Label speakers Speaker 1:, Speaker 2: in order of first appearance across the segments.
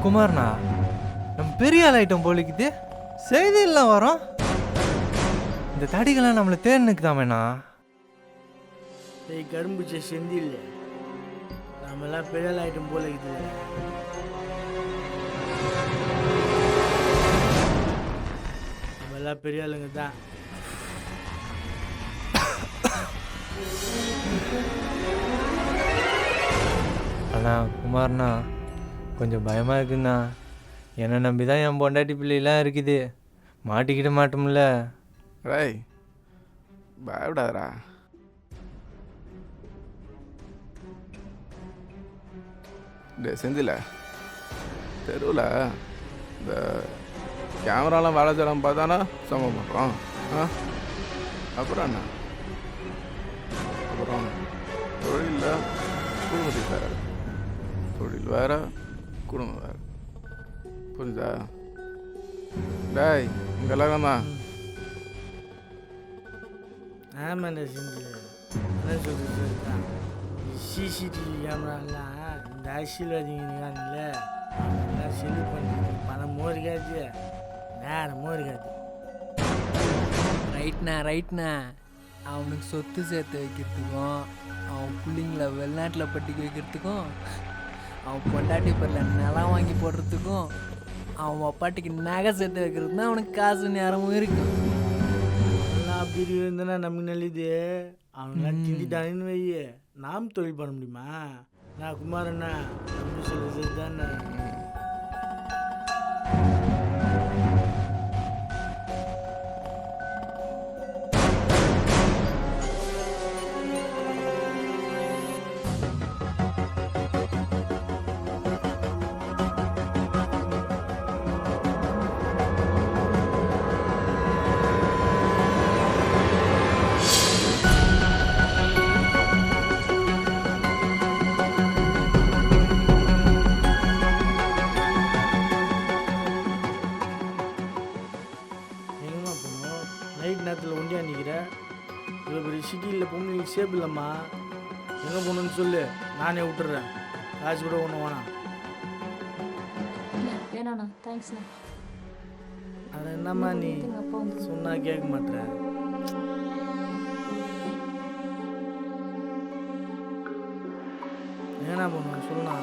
Speaker 1: குமார்ண்ணா நம்ம பெரிய ஆள் ஐட்டம் போலிக்குது. செய்தியெல்லாம் வரும். இந்த தடிகள்லாம் நம்மளை தேர்னுக்குதாமேண்ணா.
Speaker 2: கரும்புச்ச செந்தில் நம்மளாம் பெரிய ஆள் ஐட்டம் போல இருக்குது. நம்மளாம் பெரிய ஆளுங்க தான்.
Speaker 1: அண்ணா குமார்ண்ணா கொஞ்சம் பயமாக இருக்குண்ணா. என்னை நம்பி தான் என் பொண்டாட்டி பிள்ளைலாம் இருக்குது. மாட்டிக்கிட மாட்டோம்ல.
Speaker 3: ரை பயப்படாதரா. டே செந்தில தெருவில் இந்த கேமராலாம் வேலை செய்யலாம் பார்த்தானா சம்பவம் பண்ணுறோம். அப்புறம் என்ன? அப்புறம் தொழிலில் குடும்பத்துக்கு வேறு, தொழில் வேறு, குடும்பம் வேறு. புரிஞ்சா? டேய் இங்கே எல்லாரும் தான்.
Speaker 2: ஆமாண்டா செந்தில், என்ன சொல்லிட்டு இருக்கான். சிசிடிவி கேமராலாம் இந்த அரசியல்வாதிங்க இருக்காங்கல்ல, அவங்களாம் செல்லு பண்ணி பணமும் இருக்காது, நேரமும் இருக்காது.
Speaker 4: ரைட்ண்ணா அவனுக்கு சொத்து சேர்த்து வைக்கிறதுக்கும், அவன் பிள்ளைங்கள வெளிநாட்டில் பட்டிக்க வைக்கிறதுக்கும், அவன் பொண்டாட்டி பேரில் நிலம் வாங்கி போடுறதுக்கும், அவன் அப்பாட்டிக்கு நகை சேர்த்து வைக்கிறது தான் அவனுக்கு காசு நேரமும் இருக்கும்.
Speaker 2: அதெல்லாம் அப்படி இருந்தனா நமக்கு நல்லது. அவங்களாம் திண்டிட்டானுன்னு வை, நாம் தொழில் பண்ண முடியுமா? நான் குமாரண்ணா அப்படி சொல்லுறது தானே. நைட் நேரத்தில் ஒண்டியா நிற்கிற, இவ்வளோ பெரிய சிட்டியில் பொண்ணுங்களுக்கு சேஃப் இல்லைம்மா. எங்கே போகணுன்னு சொல்லு, நானே விட்டுறேன். காசு கூட ஒன்றும் வேணாம்.
Speaker 5: வேணாண்ணா, தேங்க்ஸ்ண்ணா.
Speaker 2: அதை என்னம்மா நீ சொன்னா கேட்க மாட்டேற. ஏன்னா பண்ணுவேன் சொல்லா.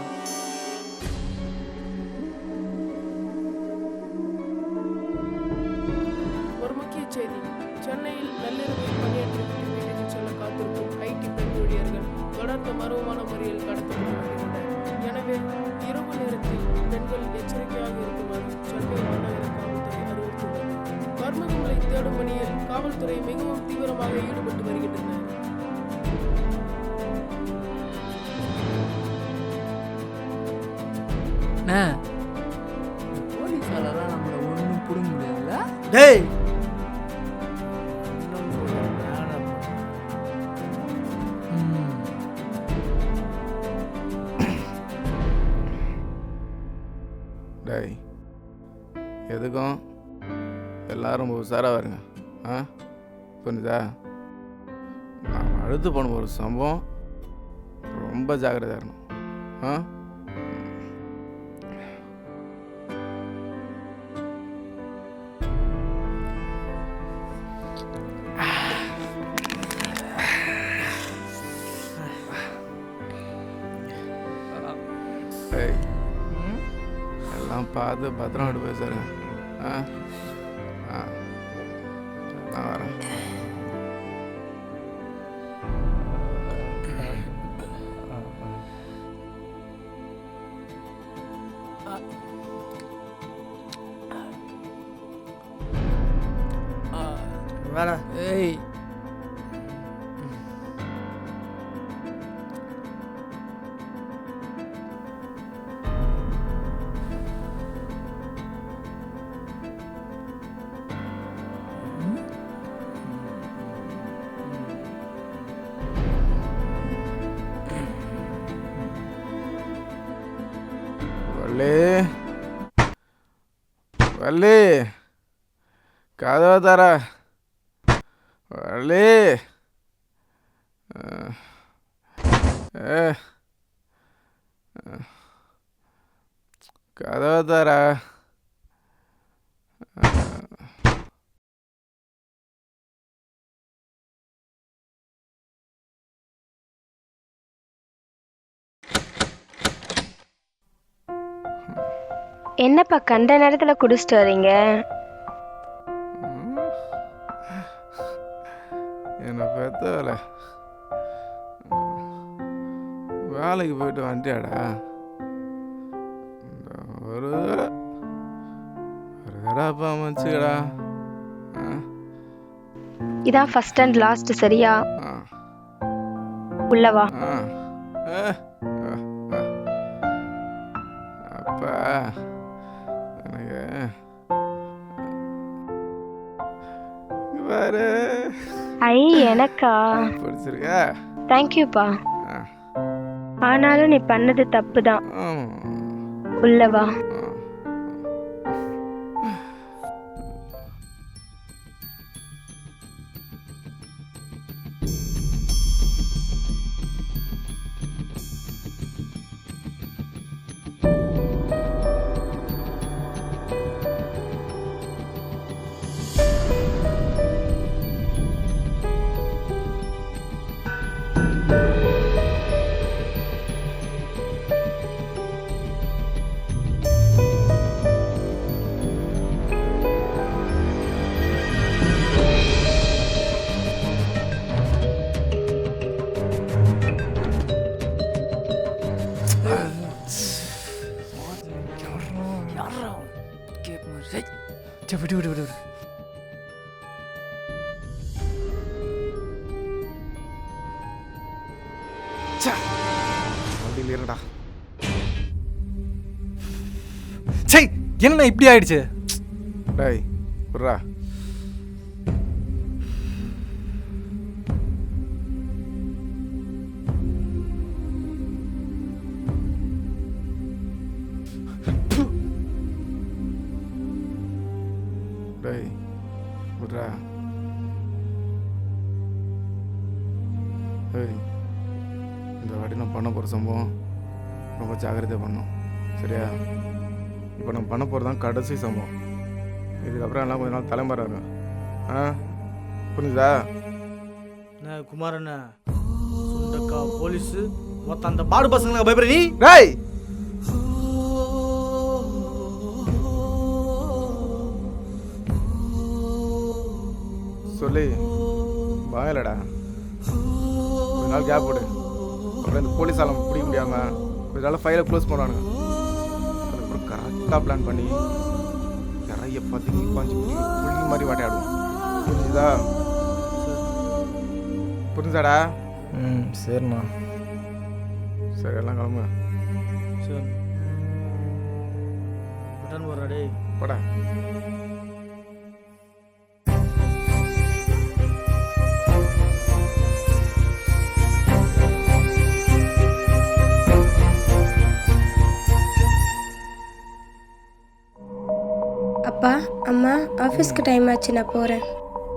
Speaker 6: ஒரு முக்கிய செய்தி. சென்னையில் நள்ளிரவில் பணியாற்றிவிட்டு வீட்டுக்கு செல்ல காத்திருக்கும் ஐடி பெண் ஊழியர்கள் தொடர்ந்து மர்மமான முறையில் கடத்தப்பட்டு வருகின்றனர். எனவே இரவு நேரத்தில் பெண்கள் எச்சரிக்கையாக இருக்குமாறு சென்னை மாநகர காவல்துறை அறிவுறுத்துள்ளது. மர்மங்களை தேடும் பணியில் காவல்துறை மிகவும் தீவிரமாக ஈடுபட்டு வருகின்றனர்.
Speaker 4: போலீஸாலலாம் நம்மளை ஒன்றும் பிடிக்க முடியாதுல்ல.
Speaker 2: டேய்
Speaker 3: டேய் எதுக்கும் எல்லாரும் உஷாராக வருங்க. புரிஞ்சுதா? நான் அடுத்து போன ஒரு சம்பவம் ரொம்ப ஜாக்கிரதையாக இருக்கணும். டேய் எல்லாம் பார்த்து பத்திரம் எடுத்து பேசுறேன். நான் வரேன்.
Speaker 2: வேற
Speaker 4: ஏய்
Speaker 3: வள்ளி கதவை தர. வள்ளி கதவை தர.
Speaker 5: என்னப்பா கண்ட நேரத்தில் குடிச்சிட்டு வரீங்க?
Speaker 3: என்னை பெத்த வேலைக்கு போயிட்டு வந்துட்டியாடா? ஒரு தடவை அப்பா அமைச்சுக்கடா.
Speaker 5: இதான் ஃபர்ஸ்ட் அண்ட் லாஸ்ட், சரியா? உள்ளவா?
Speaker 3: அப்பா எனக்கு பாரு.
Speaker 5: ஐ எனக்கா?
Speaker 3: பிடிச்சிருக்கா?
Speaker 5: தேங்க்யூப்பா. ஆனாலும் நீ பண்ணது தப்பு தான். உள்ளவா?
Speaker 1: விடு விடு விடு விடு.
Speaker 3: வண்டியில் இருடா.
Speaker 1: சை, என்ன இப்படி ஆயிடுச்சு?
Speaker 3: டேய் புர்ரா. டேய் புர்ரா. ஏய், இந்த வாட்டி நான் பண்ண போகிற சம்பவம் ரொம்ப ஜாக்கிரதையாக பண்ணோம், சரியா? இப்போ நம்ம பண்ண போகிறது தான் கடைசி சம்பவம். இதுக்கப்புறம் எல்லாம் கொஞ்ச நாள் தலைமுறை. புரிஞ்சுதா?
Speaker 2: நான் குமாரண்ணா சுண்டக்கா போலீஸு மொத்தம் அந்த பாடு பசங்களுக்கு பயப்படுற நீ?
Speaker 3: டேய் சொல்லி பயலடா. கொஞ்ச நாள் கேப் விடு. அப்புறம் இந்த போலீஸ் ஆலம் பிடிக்க முடியாமல் கொஞ்ச நாள் ஃபைலை க்ளோஸ் பண்ணுவானுங்க. அதுக்கப்புறம் கரெக்டாக பிளான் பண்ணி நிறைய பார்த்து பாஞ்சு புள்ளி மாதிரி வாட்டையாடுவோம். புரிஞ்சுதா? புரிஞ்சாடா?
Speaker 1: சரிண்ணா.
Speaker 3: சரி, எல்லாம் கிளம்புங்க.
Speaker 2: சரி ரிட்டர்ன் போடுறா டேய்.
Speaker 3: போடா.
Speaker 7: அப்பா அம்மா ஆஃபீஸ்க்கு டைம் ஆச்சு, நான் போகிறேன்.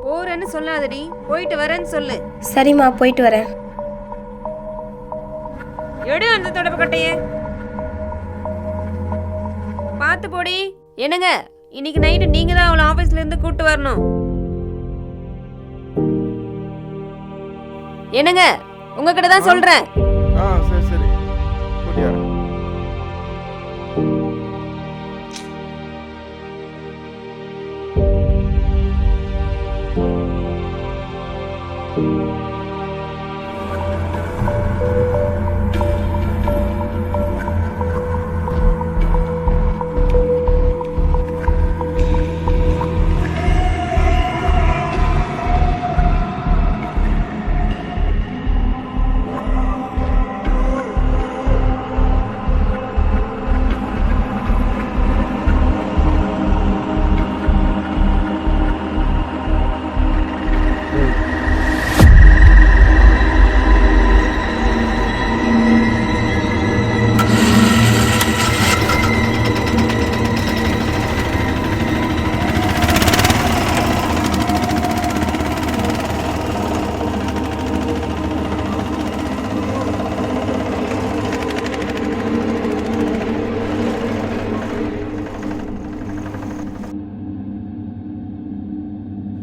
Speaker 8: போறேன்னு சொல்லாதடி, போயிட்டு வரேன்னு சொல்லு.
Speaker 7: சரிம்மா, போயிட்டு வரேன்.
Speaker 8: எடு அந்த தொடப்பு கட்டைய. பார்த்து போடி. என்னங்க, இன்னைக்கு நைட்டு நீங்க தான் அவளை ஆபீஸ்ல இருந்து கூட்டு வரணும். என்னங்க, உங்ககிட்ட தான் சொல்றேன்.
Speaker 3: சரி சரி, கூட்டியாரு.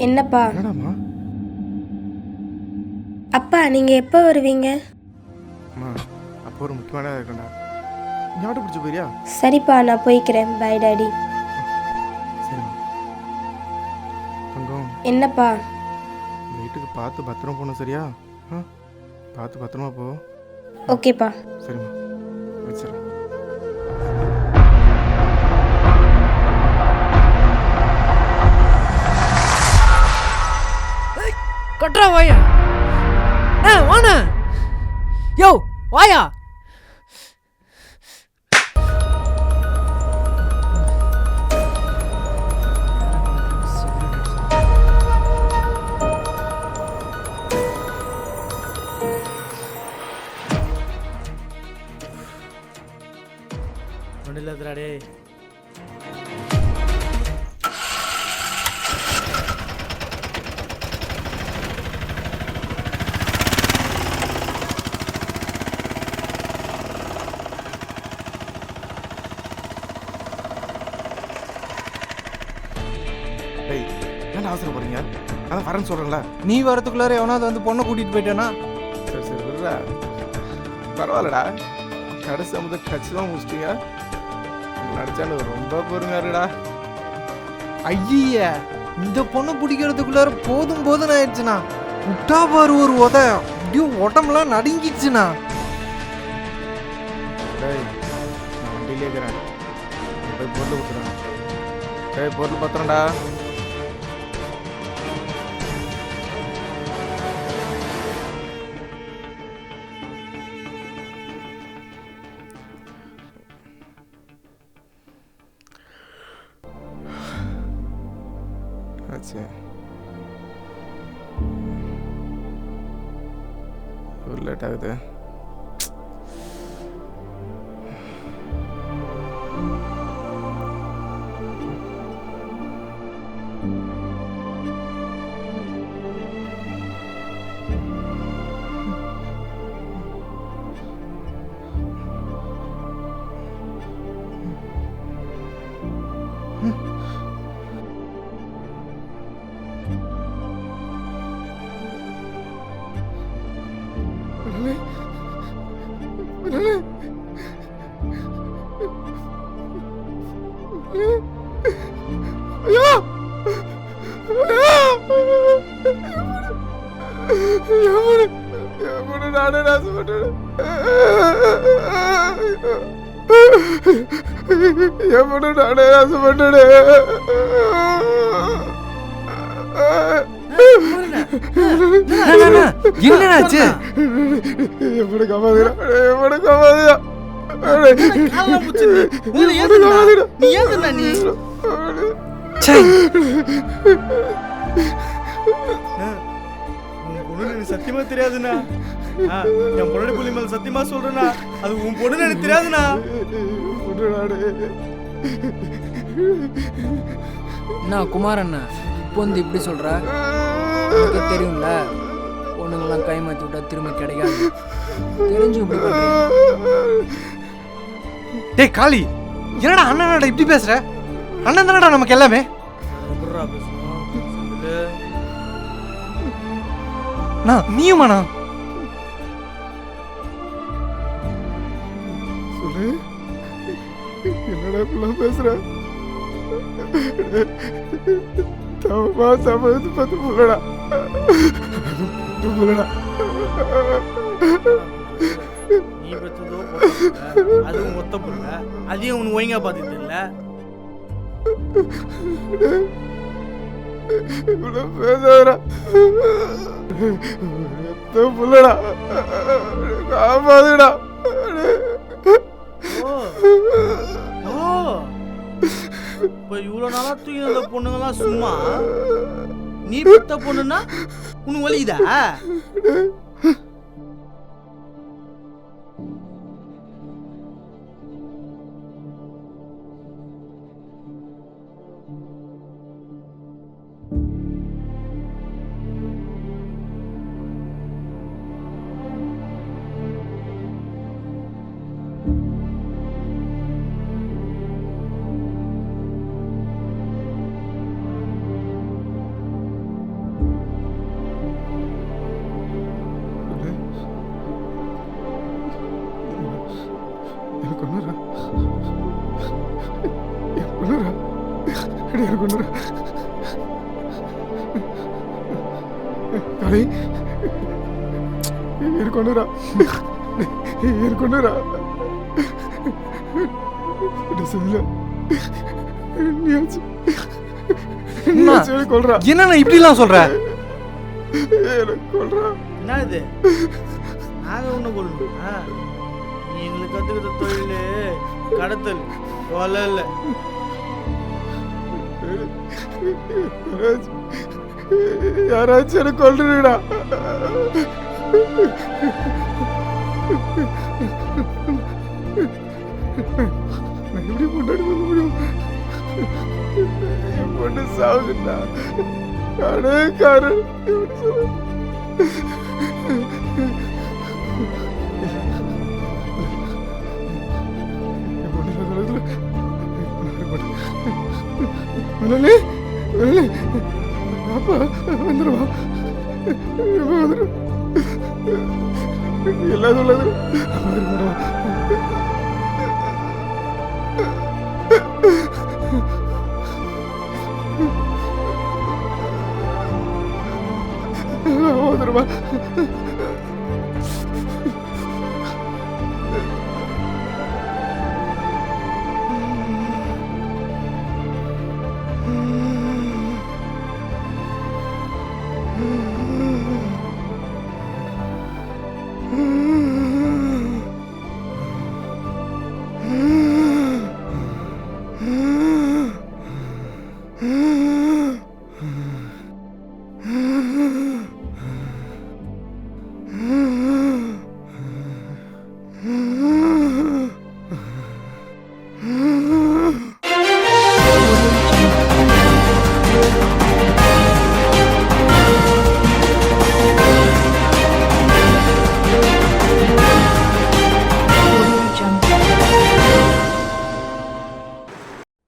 Speaker 7: என்னப்பா?
Speaker 3: என்னடாம்மா?
Speaker 7: அப்பா நீங்கள் எப்போ வருவீங்க?
Speaker 3: அம்மா அப்போ ஒரு முக்கியமான இருக்கண்டா. நீ ஆட்டோ பிடிச்சி போயிரியா?
Speaker 7: சரிப்பா, நான் போய்க்கிறேன். Bye daddy.
Speaker 3: சரிம்மா. தங்கம்,
Speaker 7: என்னப்பா?
Speaker 3: வீட்டுக்கு பார்த்து பத்திரமா போகணும், சரியா? ஆ, பார்த்து பத்திரமா போ.
Speaker 7: ஓகேப்பா.
Speaker 3: சரிம்மா, வச்சிடறேன்.
Speaker 4: கட்டுறா வாயா. வாண்ணா. யோ வாயா.
Speaker 2: ஒன்றும் இல்லாதடா டே.
Speaker 3: டேய், ஏன்டா அவசரப்படுறீங்க? அதான் வரேன்னு சொல்கிறேன்ல.
Speaker 1: நீ வரதுக்குள்ளார எவனாவது வந்து பொண்ணை கூட்டிகிட்டு போயிட்டானா?
Speaker 3: சரி சரி விடுறா, பரவாயில்லடா. கடைசி அமுத கட்சிதான் முடிச்சிட்டீங்க. நடிச்சானு ரொம்ப பொறுமையாருடா.
Speaker 1: ஐய, இந்த பொண்ணை பிடிக்கிறதுக்குள்ளார போதும் போதும் ஆயிடுச்சுண்ணா. விட்டா பாரு ஒரு உத, அப்படியே உடம்புலாம் நடுங்கிடுச்சுண்ணா.
Speaker 3: டேய், நான் வண்டியிலே இருக்கிறேன். நீ போய் பொருள் கொடுத்துறேன். டேய், பொருள் பத்திரம்டா. ஆச்சு, ஒரு லேட் ஆகுது. நானே ஆசைப்பட்டேன். எவனும் நானே ஆசைப்பட்டேன்.
Speaker 1: என்னச்சு?
Speaker 3: எப்படி காப்பாதுடா, எப்படி காப்பாதுடா.
Speaker 2: சத்தியமா தெரியாதுண்ணா. என் பொண்ணு புள்ளி மேல சத்தியமா சொல்றேண்ணா, அது உன் பொண்ணு எனக்கு தெரியாதுண்ணா.
Speaker 4: என்ன குமார் அண்ணா இப்போ வந்து இப்படி சொல்ற? உனக்கு தெரியும்ல, பொண்ணுங்கெல்லாம் கை மாற்றி விட்டா திரும்ப கிடைக்காது. தெரிஞ்சு இப்படி பண்றீங்க.
Speaker 1: டேய் காளி, என்னடா அண்ணனடா இப்படி பேசுற? அண்ணன் தானடா நமக்கு எல்லாமே. நீயுமாண்ணா?
Speaker 3: சொல்லு, என்னடா இப்பெல்லாம் பேசுற? தவமா சமயத்து பார்த்து புள்ளடா, புள்ளடா.
Speaker 2: நீ பெற்றதோ அதுவும் மொத்த புள்ள, அதையும் உனக்கு ஒழுங்கா பார்த்துட்டு இல்லை.
Speaker 3: பேசுறா புள்ளடா, காப்பாதுடா.
Speaker 2: இப்போ இவ்வளோ நாளா தூக்கி அந்த பொண்ணுங்கெல்லாம் சும்மா, நீ பெத்த பொண்ணுன்னா உனக்கு வலிக்குதா?
Speaker 3: அடே இருக்கொண்டுரா இருக்கொண்டுரா சொல்லு கொள்றா
Speaker 1: என்னண்ணா இப்படிலாம் சொல்ற?
Speaker 3: கொள்றா
Speaker 2: என்ன இது நாங்கள் ஒன்று கொள்ளணுமா? நீ எங்களுக்கு கற்றுக்கிட்ட தொழில் கடத்தல் கொலை இல்லை.
Speaker 3: யாராச்சும் எனக்கு கொள்றீங்கடா. நான் எப்படி முன்னாடி சொல்ல முடியும்? என் பொண்ணு சாகுண்டா. அடே காரு எப்படி சொல்ல? என் பொண்ணு சொல்ல முதலே முதலே அப்பா வந்துடுவா வந்துடும் எல்லாம் சொல்லாது வந்துடுவா.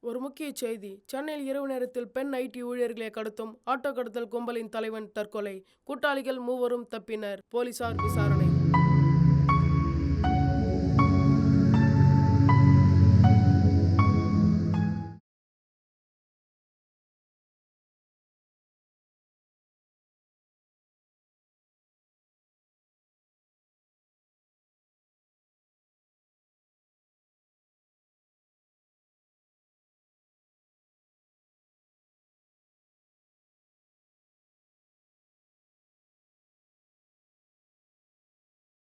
Speaker 6: ஒரு முக்கிய செய்தி. சென்னையில் இரவு நேரத்தில் பெண் ஐடி ஊழியர்களை கடத்தும் ஆட்டோ கடத்தல் கும்பலின் தலைவன் தற்கொலை. கூட்டாளிகள் 3 தப்பினர். போலீசார் விசாரணை.